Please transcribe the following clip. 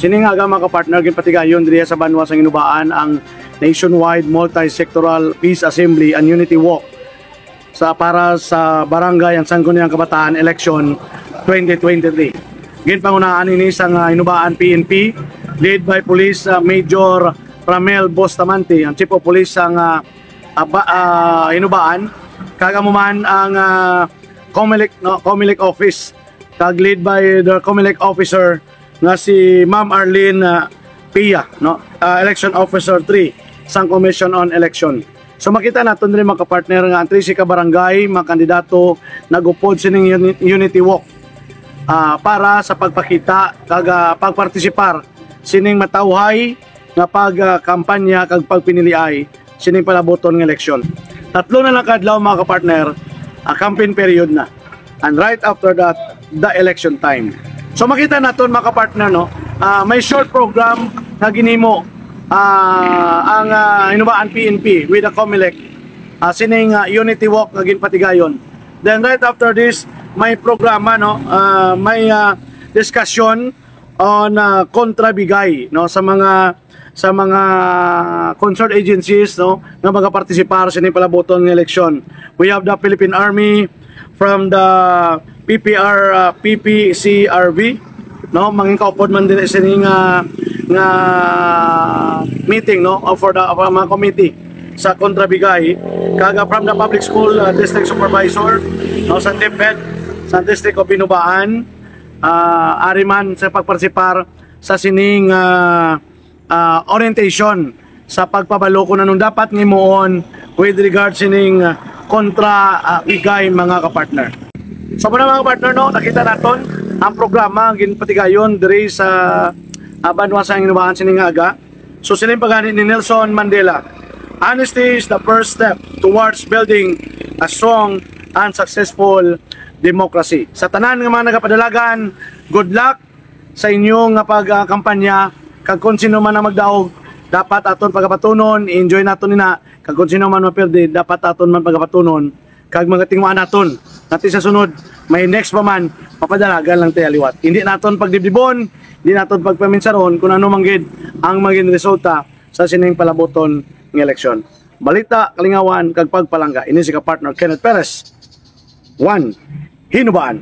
Sining aga mga kapartner, ginpatigayon diriya sa Banwa sa Ginubaan ang nationwide multi-sectoral peace assembly and unity walk para sa barangay ang Sangguniang Kabataan election 2023. Ginpangunaan ini sa Ginubaan PNP led by Police Major Ramel Bustamante, ang Chief of Police ang Ginubaan. Kagamuman ang Comelec office kag lead by the Comelec officer nga si Ma'am Arlene Pia, election officer 3 sang Commission on Election. So makita naton rin mga kapartner nga ang 13 ka barangay mga kandidato nagupod sining unity walk para sa pagpakita kag pagpartisipar sining matawhay nga pagkampanya kag pagpiniliay sining palaboton ng eleksyon. Tatlo na lang kadlaw mga kapartner, campaign period na. And right after that, the election time. So makita naton mga kapartner may short program na ginimo ang Ginubaan PNP with the Comelec sining unity walk nga ginpatigayon. Then right after this may programa may discussion on kontrabigay sa mga concerned agencies nga magapartisipar sa ining palaboton ng eleksyon. We have the Philippine Army from the PPCRV mangin kaupod man din sa nga meeting for the mga committee sa kontrabigay kaga from the public school district supervisor sa DepEd sa district of Ginubaan ariman sa pagpartisipar sa sining orientation sa pagpabalo kung anong dapat ngimuon with regard sining kontra bigay mga kapartner. So muna mga partner nakita naton ang programa ginpatigayon diri sa Banwa sa Ginubaan sining aga. So sining pagani ni Nelson Mandela, honesty is the first step towards building a strong and successful democracy. Sa tanan nga mga nagapadalagan, good luck sa inyong pagkampanya. Kag kung sino man ang magdaog, dapat aton pagapatunon, enjoy naton nina. Kag kung sino man maperde, dapat aton man pagapatunon. Kag mga tingwaan naton, natin sa sunod, may next pa man, papadalagan lang tayo liwat. Hindi naton pagdibdibon, hindi naton pagpaminsaron kung ano manggid ang maging resulta sa sining palaboton ng eleksyon. Balita, kalingawan, kag pagpalangga. Ini si ka-partner Kenneth Perez. 1. Ginubaan.